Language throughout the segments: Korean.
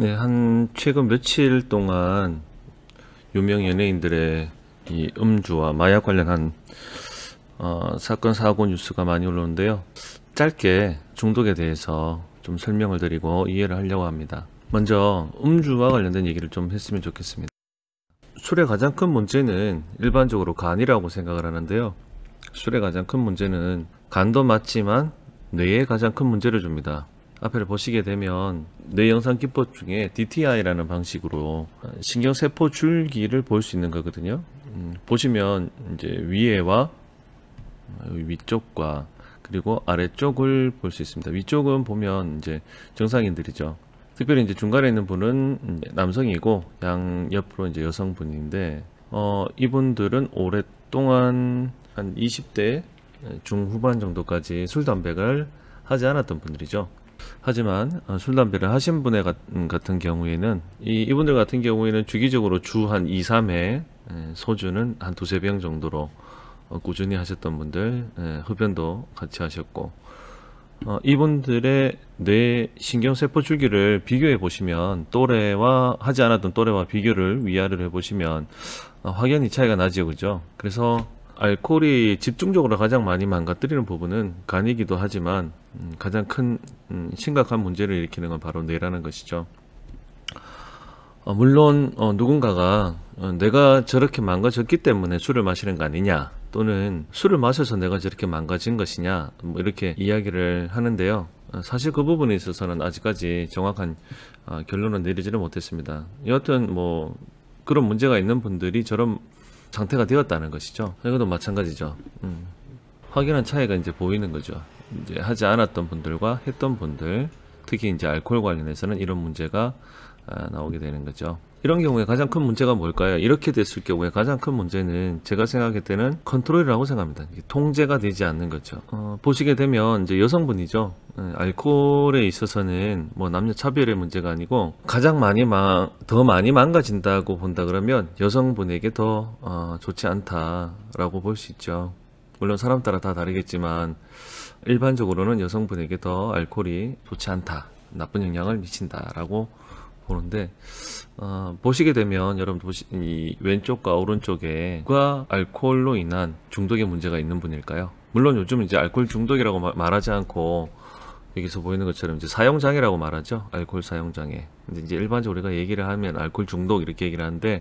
네, 한 최근 며칠 동안 유명 연예인들의 이 음주와 마약 관련한 사건 사고 뉴스가 많이 올라오는데요. 짧게 중독에 대해서 좀 설명을 드리고 이해를 하려고 합니다. 먼저 음주와 관련된 얘기를 좀 했으면 좋겠습니다. 술의 가장 큰 문제는 일반적으로 간이라고 생각을 하는데요. 술의 가장 큰 문제는 간도 맞지만 뇌에 가장 큰 문제를 줍니다. 앞에 보시게 되면 뇌영상 기법 중에 DTI라는 방식으로 신경세포 줄기를 볼 수 있는 거거든요. 보시면 이제 위에와 위쪽과 그리고 아래쪽을 볼 수 있습니다. 위쪽은 보면 이제 정상인들이죠. 특별히 이제 중간에 있는 분은 남성이고 양 옆으로 이제 여성분인데 이분들은 오랫동안 한 20대 중후반 정도까지 술 담배를 하지 않았던 분들이죠. 하지만 술 담배를 하신 분의 같은 경우에는 이분들 같은 경우에는 주기적으로 주 한 2, 3회 소주는 한 두세 병 정도로 꾸준히 하셨던 분들, 흡연도 같이 하셨고 이분들의 뇌 신경세포 줄기를 비교해 보시면 또래와 하지 않았던 또래와 비교를 위아래로 해보시면 확연히 차이가 나죠. 그죠? 그래서 알코올이 집중적으로 가장 많이 망가뜨리는 부분은 간이기도 하지만 가장 큰 심각한 문제를 일으키는 건 바로 뇌라는 것이죠. 물론 누군가가 내가 저렇게 망가졌기 때문에 술을 마시는 거 아니냐, 또는 술을 마셔서 내가 저렇게 망가진 것이냐, 뭐 이렇게 이야기를 하는데요. 사실 그 부분에 있어서는 아직까지 정확한 결론은 내리지를 못했습니다. 여하튼 뭐 그런 문제가 있는 분들이 저런 상태가 되었다는 것이죠. 이것도 마찬가지죠. 확연한 차이가 이제 보이는 거죠. 이제 하지 않았던 분들과 했던 분들, 특히 이제 알코올 관련해서는 이런 문제가 나오게 되는 거죠. 이런 경우에 가장 큰 문제가 뭘까요? 이렇게 됐을 경우에 가장 큰 문제는 제가 생각할 때는 컨트롤이라고 생각합니다. 통제가 되지 않는 거죠. 보시게 되면 이제 여성분이죠. 알코올에 있어서는 뭐 남녀 차별의 문제가 아니고 가장 더 많이 망가진다고 본다 그러면 여성분에게 더 좋지 않다라고 볼 수 있죠. 물론 사람 따라 다 다르겠지만 일반적으로는 여성분에게 더 알코올이 좋지 않다, 나쁜 영향을 미친다라고 보는데 보시게 되면 여러분 이 왼쪽과 오른쪽에 누가 알코올로 인한 중독의 문제가 있는 분일까요? 물론 요즘 이제 알코올 중독이라고 말하지 않고 여기서 보이는 것처럼 이제 사용장애라고 말하죠. 알코올 사용장애. 근데 이제 일반적으로 우리가 얘기를 하면 알코올 중독 이렇게 얘기를 하는데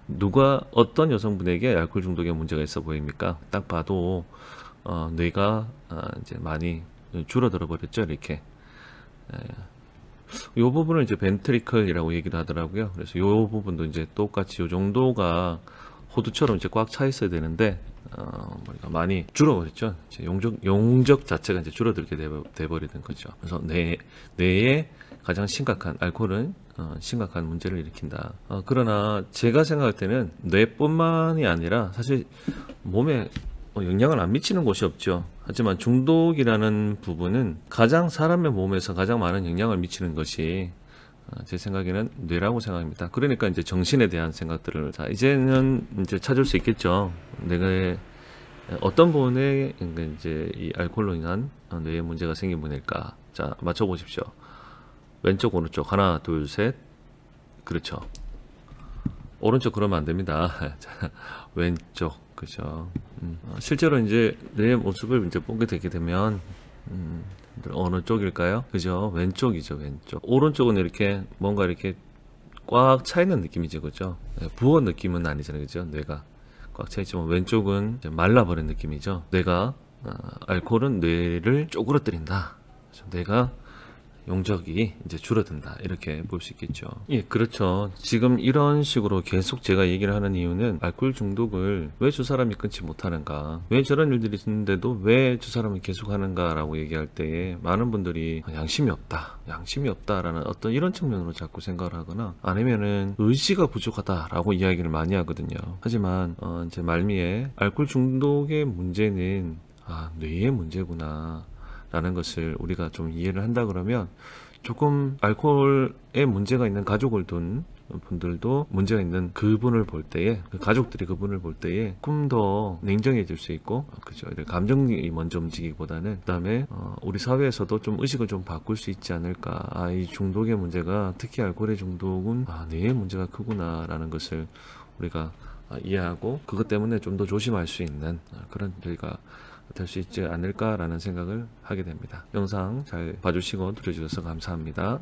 누가 어떤 여성분에게 알코올 중독의 문제가 있어 보입니까? 딱 봐도 뇌가 이제 많이 줄어들어 버렸죠. 이렇게. 이 부분을 이제 벤트리클이라고 얘기를 하더라고요. 그래서 이 부분도 이제 똑같이 이 정도가 호두처럼 이제 꽉 차 있어야 되는데 머리가 많이 줄어버렸죠. 이제 용적 자체가 이제 줄어들게 돼버리는 거죠. 그래서 뇌에 가장 심각한 알코올은 심각한 문제를 일으킨다. 그러나 제가 생각할 때는 뇌뿐만이 아니라 사실 몸에 영향을 안 미치는 곳이 없죠. 하지만 중독이라는 부분은 사람의 몸에서 가장 많은 영향을 미치는 것이 제 생각에는 뇌라고 생각합니다. 그러니까 이제 정신에 대한 생각들을 이제는 이제 찾을 수 있겠죠. 내가 어떤 부분에 이제 이 알코올로 인한 뇌에 문제가 생긴 분일까? 자, 맞춰 보십시오. 왼쪽 오른쪽 하나 둘 셋. 그렇죠. 오른쪽 그러면 안 됩니다. 자, 왼쪽. 그죠. 실제로 이제 뇌의 모습을 이제 보게 되게 되면 어느 쪽일까요? 그죠. 왼쪽이죠. 왼쪽. 오른쪽은 이렇게 뭔가 이렇게 꽉 차 있는 느낌이죠. 그죠. 부은 느낌은 아니잖아요. 그죠. 뇌가 꽉 차 있지만 왼쪽은 이제 말라버린 느낌이죠. 알코올은 뇌를 쪼그러뜨린다. 뇌가 용적이 이제 줄어든다, 이렇게 볼 수 있겠죠. 예, 그렇죠. 지금 이런 식으로 계속 제가 얘기를 하는 이유는 알코올 중독을 왜 저 사람이 끊지 못하는가, 왜 저런 일들이 있는데도 왜 저 사람이 계속 하는가 라고 얘기할 때에 많은 분들이 양심이 없다라는 어떤 이런 측면으로 자꾸 생각을 하거나 아니면은 의지가 부족하다 라고 이야기를 많이 하거든요. 하지만 이제 말미에 알코올 중독의 문제는 뇌의 문제구나 라는 것을 우리가 좀 이해를 한다 그러면 조금 알코올에 문제가 있는 가족을 둔 분들도 문제가 있는 그분을 볼 때에, 그 가족들이 그분을 볼 때에 조금 더 냉정해질 수 있고, 그죠? 감정이 먼저 움직이기보다는, 그다음에 우리 사회에서도 좀 의식을 좀 바꿀 수 있지 않을까. 아, 이 중독의 문제가, 특히 알코올의 중독은 뇌의 문제가 크구나라는 것을 우리가 이해하고, 그것 때문에 좀 더 조심할 수 있는 그런 저희가 될 수 있지 않을까라는 생각을 하게 됩니다. 영상 잘 봐주시고 들어주셔서 감사합니다.